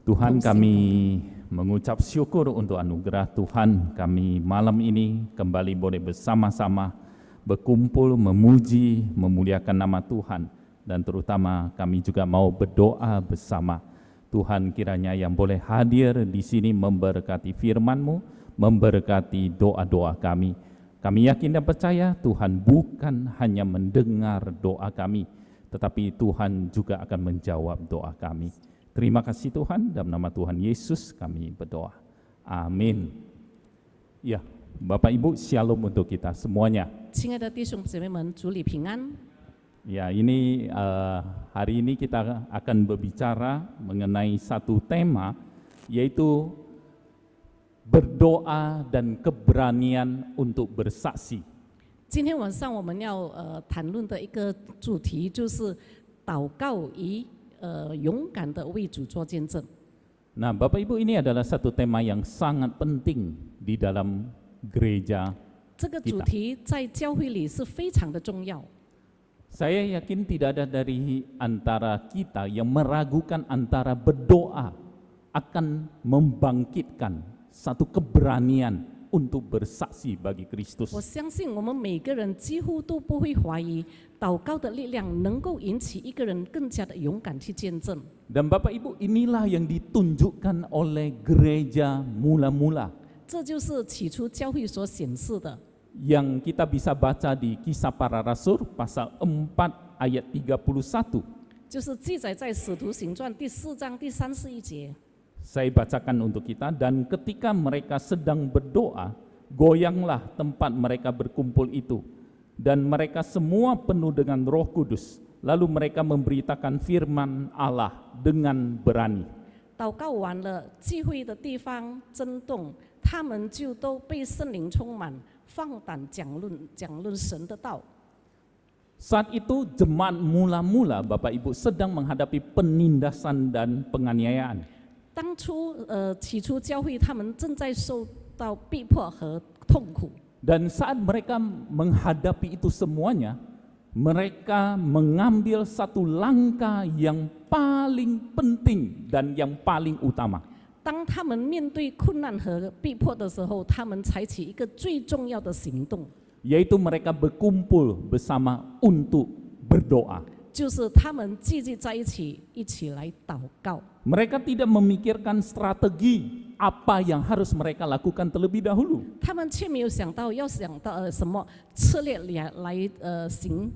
Tuhan, kami mengucap syukur untuk anugerah Tuhan. Kami malam ini kembali boleh bersama-sama berkumpul, memuji, memuliakan nama Tuhan. Dan terutama kami juga mau berdoa bersama. Tuhan, kiranya yang boleh hadir di sini memberkati firman-Mu, memberkati doa-doa kami. Kami yakin dan percaya Tuhan bukan hanya mendengar doa kami, tetapi Tuhan juga akan menjawab doa kami. Terima kasih Tuhan, dalam nama Tuhan Yesus kami berdoa. Amin. Ya, Bapak Ibu, shalom untuk kita semuanya. 亲爱的弟兄姊妹们，主里平安。 Ya, ini hari ini kita akan berbicara mengenai satu tema, yaitu berdoa dan keberanian untuk bersaksi. 今天晚上我们要谈论的一个主题就是祷告与勇敢的为主做见证。 Nah, Bapak Ibu, ini adalah satu tema yang sangat penting di dalam gereja 这个主题在教会里是非常的重要。 Saya yakin tidak ada dari antara kita yang meragukan antara berdoa akan membangkitkan satu keberanian untuk bersaksi bagi Kristus. 我相信我们每个人几乎都不会怀疑，祷告的力量能够引起一个人更加的勇敢去见证。 Dan Bapak Ibu, inilah yang ditunjukkan oleh gereja mula-mula 这就是起初教会所显示的。 yang kita bisa baca di Kisah Para Rasul pasal 4 ayat 31. 就是记载在《使徒行传》第4章第31节。 Saya bacakan untuk kita. Dan ketika mereka sedang berdoa, goyanglah tempat mereka berkumpul itu, dan mereka semua penuh dengan Roh Kudus. Lalu mereka memberitakan firman Allah dengan berani. 祷告完了，聚会的地方震动，他们就都被圣灵充满，放胆讲论神的道。 Saat itu jemaat mula-mula, Bapak Ibu, sedang menghadapi penindasan dan penganiayaan. 当初起初教会他们正在受到逼迫和痛苦， Dan saat mereka menghadapi itu semuanya, mereka mengambil satu langkah yang paling penting dan yang paling utama. 当他们面对困难和逼迫的时候，他们采取一个最重要的行动， Yaitu mereka berkumpul bersama untuk berdoa. 就是他们聚集在一起，一起来祷告。 Mereka tidak memikirkan strategi apa yang harus mereka lakukan terlebih dahulu. 他们却没有想到什么策略来行。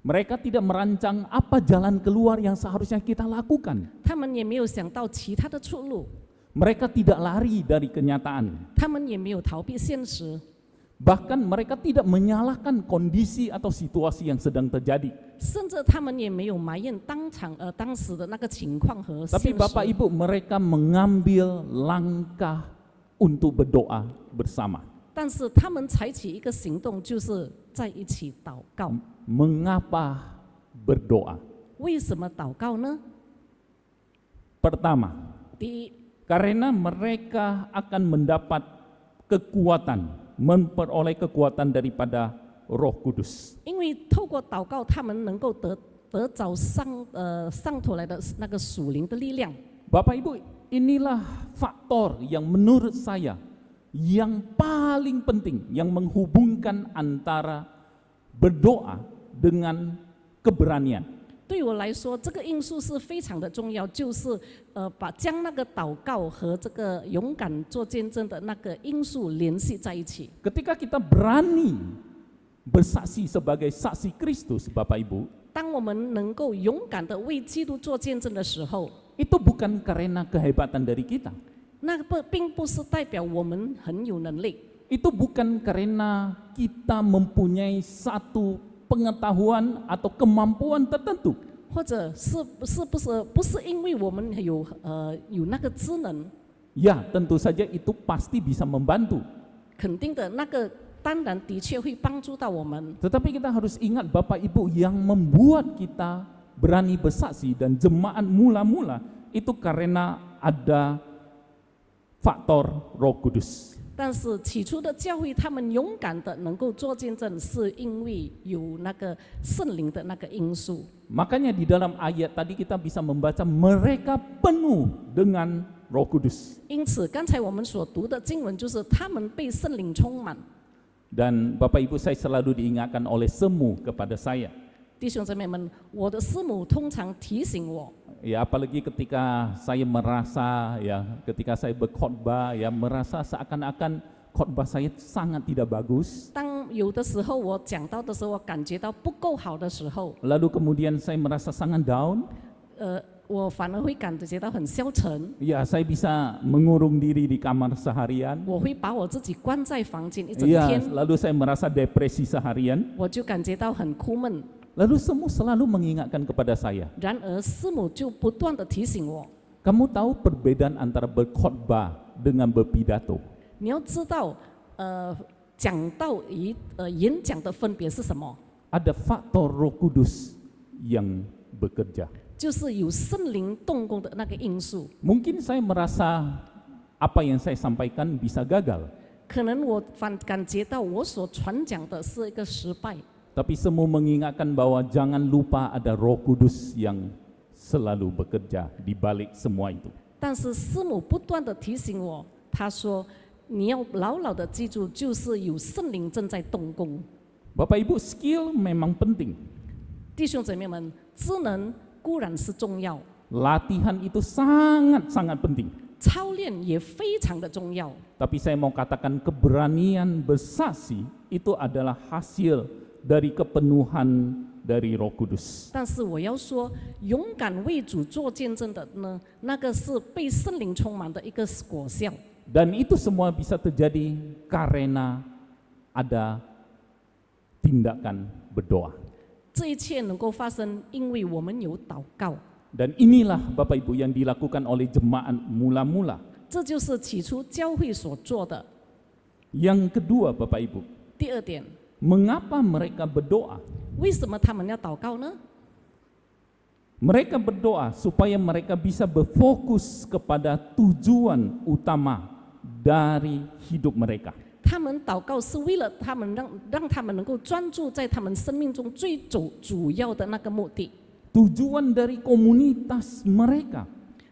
Mereka tidak merancang apa jalan keluar yang seharusnya kita lakukan. 他们也没有想到其他的出路， Mereka tidak lari dari kenyataan. 他们也没有逃避现实， Bahkan mereka tidak menyalahkan kondisi atau situasi yang sedang terjadi. 甚至他们也没有埋怨当时的那个情况和 Tapi 现 Bapak 实。 Ibu, mereka mengambil langkah untuk berdoa bersama. 但是他们采取一个行动，就是在一起祷告。 Mengapa berdoa? 为什么祷告呢？ Pertama, 第一， karena mereka akan mendapat kekuatan, memperoleh kekuatan daripada Roh Kudus. 因为透过祷告，他们能够得着上头来的那个属灵的力量。 Bapak Ibu, inilah faktor yang menurut saya yang paling penting, yang menghubungkan antara berdoa dengan keberanian. 对我来说，这个因素是非常的重要，就是将那个祷告和这个勇敢做见证的那个因素联系在一起。 Ketika kita berani bersaksi sebagai saksi Kristus, Bapak Ibu, 当我们能够勇敢的为基督做见证的时候， itu bukan karena kehebatan dari kita. 那并不是代表我们很有能力， Itu bukan karena kita mempunyai satu pengetahuan atau kemampuan tertentu. 或者不是因为我们有那个职能， Ya, tentu saja itu pasti bisa membantu. 肯定的那个当然的确会帮助到我们。 Tetapi kita harus ingat Bapak Ibu, yang membuat kita berani bersaksi dan jemaat mula-mula itu karena ada faktor Roh Kudus. 但是起初的教会，他们勇敢的能够做见证，是因为有那个圣灵的那个因素。 Makanya di dalam ayat tadi kita bisa membaca mereka penuh dengan Roh Kudus. 因此，刚才我们所读的经文就是他们被圣灵充满。 Dan Bapak Ibu, saya selalu diingatkan oleh semu kepada saya. 弟兄姊妹们，我的师母通常提醒我， Ya, apalagi ketika saya merasa ya, ketika saya berkhotbah ya, merasa seakan-akan khotbah saya sangat tidak bagus. 当有的时候我讲到的时候，我感觉到不够好的时候， Lalu kemudian saya merasa sangat down. 我反而会感觉到很消沉， Ya, saya bisa mengurung diri di kamar seharian. 我会把我自己关在房间一整 Ya, 天， lalu saya merasa depresi seharian. 我就感觉到很苦闷。 Lalu semua selalu mengingatkan kepada saya. 然而师母就不断的提醒我， Kamu tahu perbedaan antara berkhotbah dengan berpidato? 你要知道，讲道与演讲的分别是什么？ Ada faktor Roh Kudus yang bekerja. 就是有圣灵动工的那个因素。 Mungkin saya merasa apa yang saya sampaikan bisa gagal, 可能我感觉到我所传讲的是一个失败， tapi semua mengingatkan bahwa jangan lupa ada Roh Kudus yang selalu bekerja di balik semua itu. 但是师母不断的提醒我，她说你要牢牢的记住，就是有圣灵正在动工。 Bapak Ibu, skill memang penting. 弟兄姊妹们，知能固然是重要， Latihan itu sangat-sangat penting. 操练也非常的重要。 Tapi saya mau katakan keberanian bersaksi itu adalah hasil dari kepenuhan dari Roh Kudus. 但是我要说，勇敢为主做见证的呢，那个是被圣灵充满的一个果效。 Dan itu semua bisa terjadi karena ada tindakan berdoa. 这一切能够发生，因为我们有祷告。 Dan inilah Bapak Ibu yang dilakukan oleh jemaat mula-mula. 这就是起初教会所做的。 Yang kedua Bapak Ibu, 第二点， mengapa mereka berdoa? 为什么他们要祷告呢？ Mereka berdoa supaya mereka bisa berfokus kepada tujuan utama dari hidup mereka. 他们祷告是为了他们让他们能够专注在他们生命中最主要的那个目的， Tujuan dari komunitas mereka.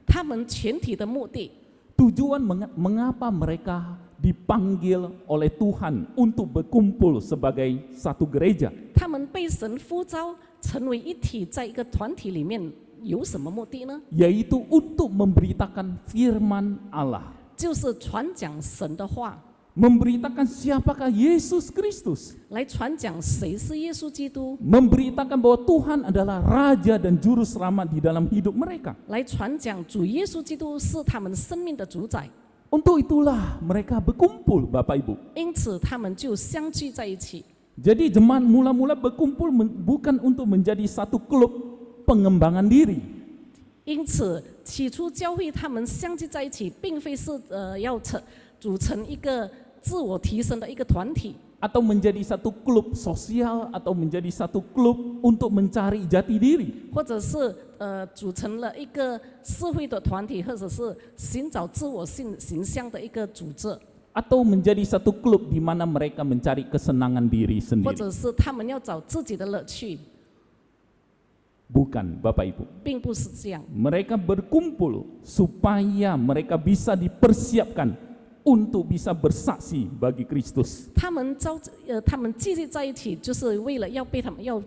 他们全体的目的， Tujuan mengapa mereka dipanggil oleh Tuhan untuk berkumpul sebagai satu gereja. 他们被神呼召成为一体，在一个团体里面有什么目的呢？ Yaitu untuk memberitakan firman Allah. 就是传讲神的话， Memberitakan siapakah Yesus Kristus. 来传讲谁是耶稣基督， Memberitakan bahwa Tuhan adalah Raja dan Juru Selamat di dalam hidup mereka. 来传讲主耶稣基督是他们生命的主宰。 Untuk itulah mereka berkumpul Bapak Ibu. 因此，他们就相聚在一起。 Jadi jemaat mula-mula berkumpul bukan untuk menjadi satu klub pengembangan diri. 因此，起初教会他们相聚在一起，并非是要组成一个自我提升的一个团体， Atau menjadi satu klub sosial atau menjadi satu klub untuk mencari jati diri. 或者是组成了一个社会的团体，或者是寻找自我形象的一个组织， Atau menjadi satu klub di mana mereka mencari kesenangan diri 或 sendiri. 者是他们要找自己的乐趣， Bukan Bapak Ibu. 并不是这样。 Mereka berkumpul supaya mereka bisa dipersiapkan untuk bisa bersaksi bagi Kristus. 他们聚集在一起，就是为了要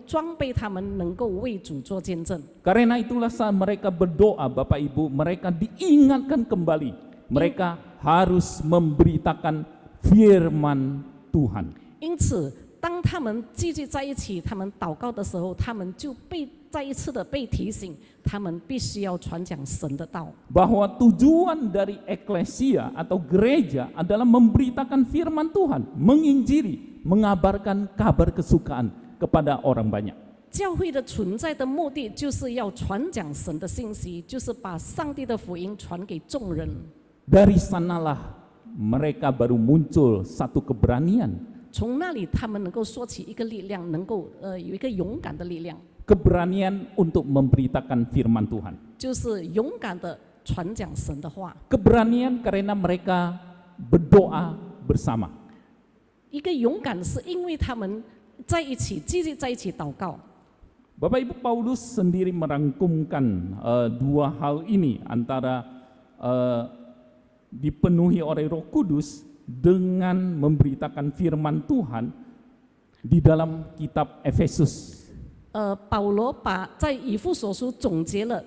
装备他们能够为主做见证。 Karena itulah saat mereka berdoa Bapak Ibu, mereka diingatkan kembali. Mereka harus memberitakan firman Tuhan. 因此，当他们聚集在一起，他们祷告的时候，他们就再一次的被提醒，他们必须要传讲神的道。 Bahwa tujuan dari eklesia atau gereja adalah memberitakan firman Tuhan, menginjili, mengabarkan kabar kesukaan kepada orang banyak. 教会的存在的目的，就是要传讲神的信息，就是把上帝的福音传给众人。 Dari sanalah mereka baru muncul satu keberanian. 从那里，他们能够说起一个力量，能够有一个勇敢的力量， Keberanian untuk memberitakan firman Tuhan. 就是勇敢的传讲神的话。 Keberanian karena mereka berdoa bersama. 一个勇敢是因为他们在一起，继续在一起祷告。 Bapak Ibu, Paulus sendiri merangkumkan dua hal ini antara dipenuhi oleh Roh Kudus dengan memberitakan firman Tuhan di dalam kitab Efesus. 保罗在以弗所书总结了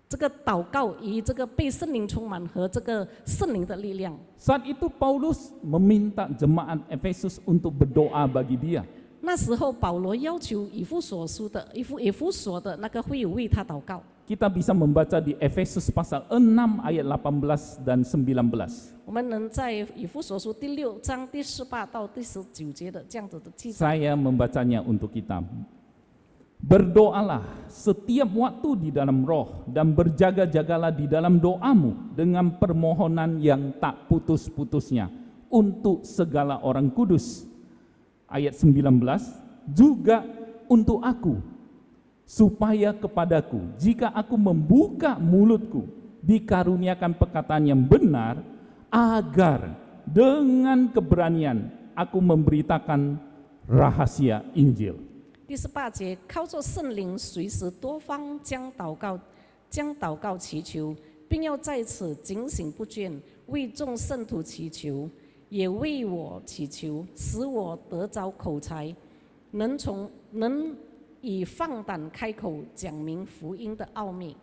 这个祷告与这个被圣灵充满和这个圣灵的力量。 Saat itu Paulus meminta jemaat Efesus untuk berdoa bagi dia. 那时候保罗要求以弗所的那个会友为他祷告。 Kita bisa membaca di Efesus pasal 6 ayat 18 dan 19. 我们能在以弗所书第6章第18到第19节的这样子的记载。 Saya membacanya untuk kita. Berdoalah setiap waktu di dalam roh dan berjaga-jagalah di dalam doamu dengan permohonan yang tak putus-putusnya untuk segala orang kudus. Ayat 19, juga untuk aku, supaya kepadaku, jika aku membuka mulutku, dikaruniakan perkataan yang benar, agar dengan keberanian aku memberitakan rahasia Injil. 第18节，靠着圣灵，随时多方将祷告祈求，并要在此警醒不倦，为众圣徒祈求，也为我祈求，使我得着口才，能以放胆开口讲明福音的奥秘。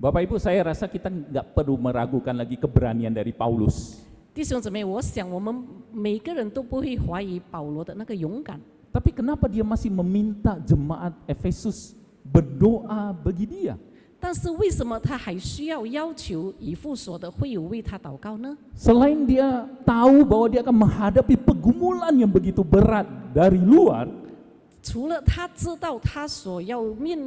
Bapak Ibu, saya rasa kita nggak perlu meragukan lagi keberanian dari Paulus. 弟兄姊妹，我想我们每个人都不会怀疑保罗的那个勇敢。 Tapi kenapa dia masih meminta jemaat Efesus berdoa bagi dia? 但是为什么他还需要求以弗所的会友为他祷告呢？ Selain dia tahu bahwa dia akan menghadapi pergumulan yang begitu berat dari luar, 除了他知道他所要面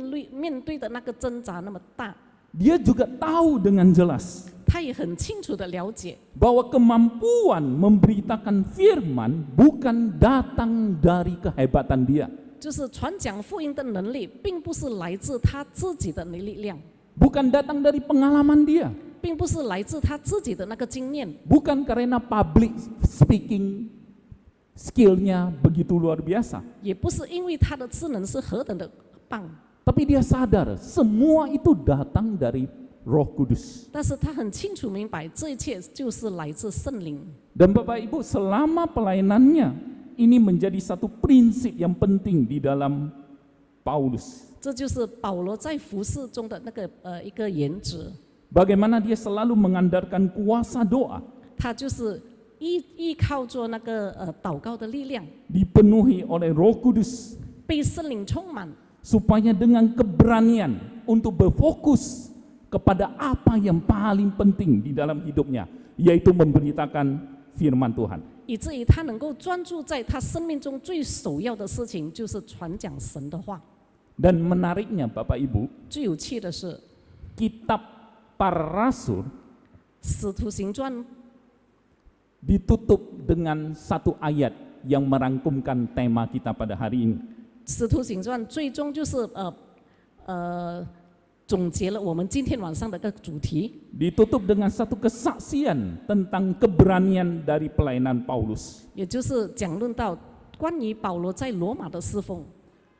对的那个挣扎那么大， dia juga tahu dengan jelas 他也很清楚的了解， bahwa kemampuan memberitakan firman bukan datang dari kehebatan dia, 就是传讲福音的能力，并不是来自他自己的力量， bukan datang dari pengalaman dia, 并不是来自他自己的那个经验， bukan karena public speaking skill-nya begitu luar biasa. 也不是因为他的智能是何等的棒， Tapi dia sadar semua itu datang dari Roh Kudus. 但是他很清楚明白，这一切就是来自圣灵。 Dan Bapak Ibu, selama pelayanannya ini menjadi satu prinsip yang penting di dalam Paulus. 这就是保罗在服事中的那个一个原则， Bagaimana dia selalu mengandalkan kuasa doa, 他就是依靠着那个祷告的力量， dipenuhi oleh Roh Kudus, 被圣灵充满， supaya dengan keberanian untuk berfokus kepada apa yang paling penting di dalam hidupnya, yaitu memberitakan firman Tuhan. 以至于他能够专注在他生命中最首要的事情，就是传讲神的话。 Dan menariknya Bapak Ibu, 最有趣的是， kitab Para Rasul 使徒行传 ditutup dengan satu ayat yang merangkumkan tema kita pada hari ini. 使徒行传最终就是总结了我们今天晚上的一个主题， Ditutup dengan satu kesaksian tentang keberanian dari pelayanan Paulus. 也就是讲论到关于保罗在罗马的侍奉。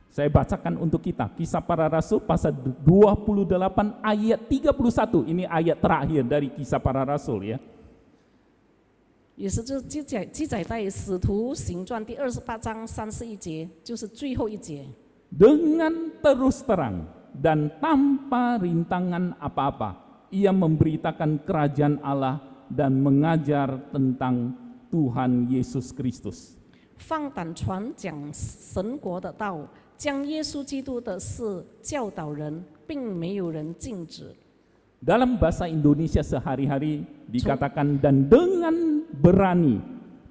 Saya bacakan untuk kita, Kisah Para Rasul pasal 28 ayat 31. Ini ayat terakhir dari Kisah Para Rasul ya. 也是就记载在《使徒行传》第28章31节，就是最后一节。 Dengan terus terang dan tanpa rintangan apa-apa, ia memberitakan kerajaan Allah dan mengajar tentang Tuhan Yesus Kristus. 放胆传讲神国的道，将耶稣基督的事教导人，并没有人禁止。 Dalam bahasa Indonesia sehari-hari dikatakan, dan dengan berani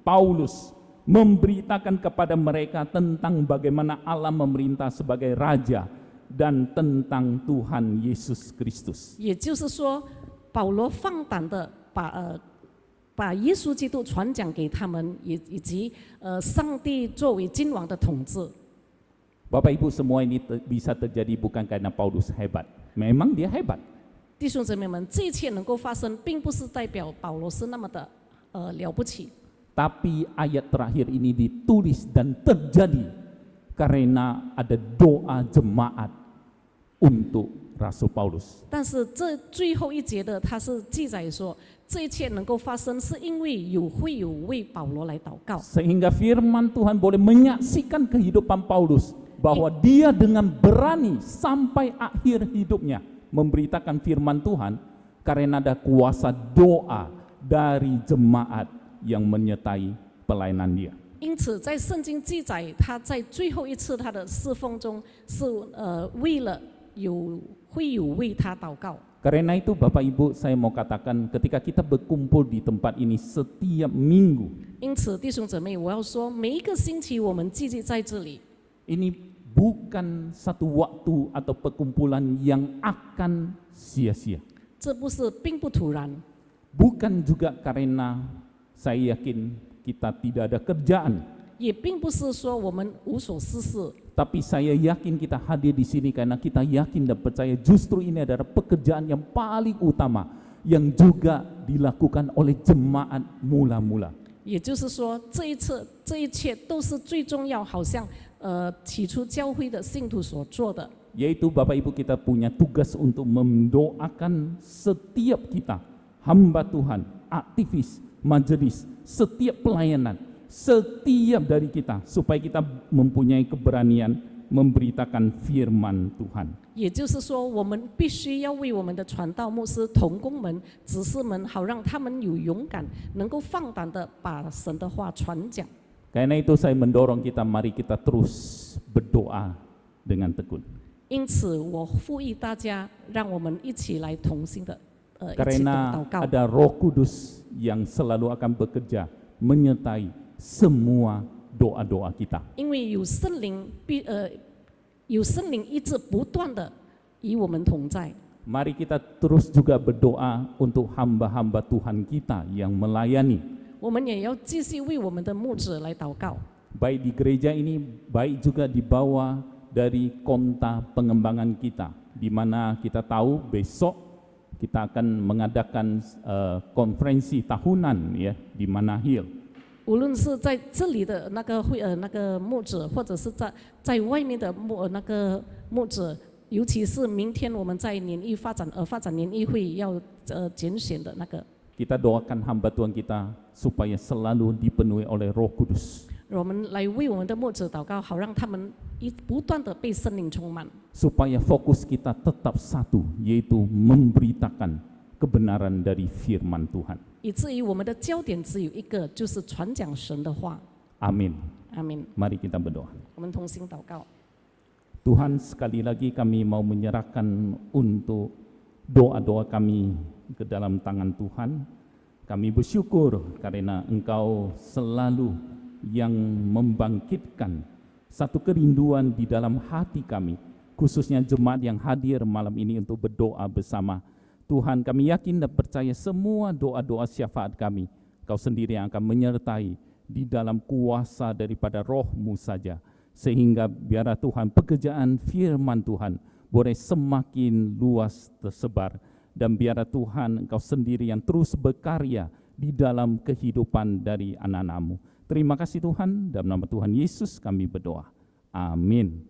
Paulus memberitakan kepada mereka tentang bagaimana Allah memerintah sebagai Raja dan tentang Tuhan Yesus Kristus. 也就是说，保罗放胆的把耶稣基督传讲给他们，以及上帝作为君王的统治。 Bapak Ibu, semua ini bisa terjadi bukan karena Paulus hebat. Memang dia hebat. 弟兄姊妹们，这一切能够发生，并不是代表保罗是那么的了不起。Tapi ayat terakhir ini ditulis dan terjadi karena ada doa jemaat untuk Rasul Paulus. 但是这最后一节的，它是记载说，这一切能够发生，是因为会有为保罗来祷告， Sehingga firman Tuhan boleh menyaksikan kehidupan Paulus bahwa dia dengan berani sampai akhir hidupnya memberitakan firman Tuhan karena ada kuasa doa dari jemaat yang menyertai pelayanan dia. 因此在圣经记载，他在最后一次他的侍奉中是为了会有为他祷告。 Karena itu Bapak Ibu, saya mau katakan ketika kita berkumpul di tempat ini setiap minggu, 因此弟兄姊妹，我要说，每一个星期我们聚集在这里， ini bukan satu waktu atau perkumpulan yang akan sia-sia. 这并不突然， Bukan juga karena saya yakin kita tidak ada kerjaan, 也并不是说我们无所事事， tapi saya yakin kita hadir di sini karena kita yakin dan percaya justru ini adalah pekerjaan yang paling utama yang juga dilakukan oleh jemaat mula-mula. 也就是说，这一切都是最重要，好像起初教会的信徒所做的， Yaitu Bapak Ibu, kita punya tugas untuk mendoakan setiap kita, hamba Tuhan, aktivis, majelis, setiap pelayanan, setiap dari kita, supaya kita mempunyai keberanian memberitakan firman Tuhan. 也就是说，我们必须要为我们的传道牧师、同工们、执事们，好让他们有勇敢，能够放胆的把神的话传讲。 Karena itu saya mendorong kita, mari kita terus berdoa dengan tekun. 因此，我呼吁大家，让我们一起来同心的，一起的 Karena 祷告。 ada Roh Kudus yang selalu akan bekerja menyertai semua doa-doa kita. 因为有圣灵一直不断的与我们同在。 Mari kita terus juga berdoa untuk hamba-hamba Tuhan kita yang melayani, 我们也要继续为我们的牧者来祷告， baik di gereja ini, baik juga di bawah dari konta pengembangan kita, di mana kita tahu besok kita akan mengadakan konferensi tahunan ya di Manahil. 无论是在这里的那个牧者，或者是在外面的牧者，尤其是明天我们在发展年议会要拣选的那个， Kita doakan hamba Tuhan kita supaya selalu dipenuhi oleh Roh Kudus, 我们来为我们的牧者祷告，好让他们不断的被圣灵充满， supaya fokus kita tetap satu, yaitu memberitakan kebenaran dari firman Tuhan. 以至于我们的焦点只有一个，就是传讲神的话。 Amin. 阿门。 Mari kita berdoa. 我们同心祷告。 Tuhan, sekali lagi kami mau menyerahkan untuk doa-doa kami ke dalam tangan Tuhan. Kami bersyukur karena Engkau selalu yang membangkitkan satu kerinduan di dalam hati kami, khususnya jemaat yang hadir malam ini untuk berdoa bersama. Tuhan, kami yakin dan percaya semua doa-doa syafaat kami, Kau sendiri yang akan menyertai di dalam kuasa daripada Roh-Mu saja. Sehingga biarlah Tuhan pekerjaan firman Tuhan boleh semakin luas tersebar. Dan biarlah Tuhan Engkau sendiri yang terus berkarya di dalam kehidupan dari anak-anak-Mu. Terima kasih Tuhan, dalam nama Tuhan Yesus kami berdoa. Amin.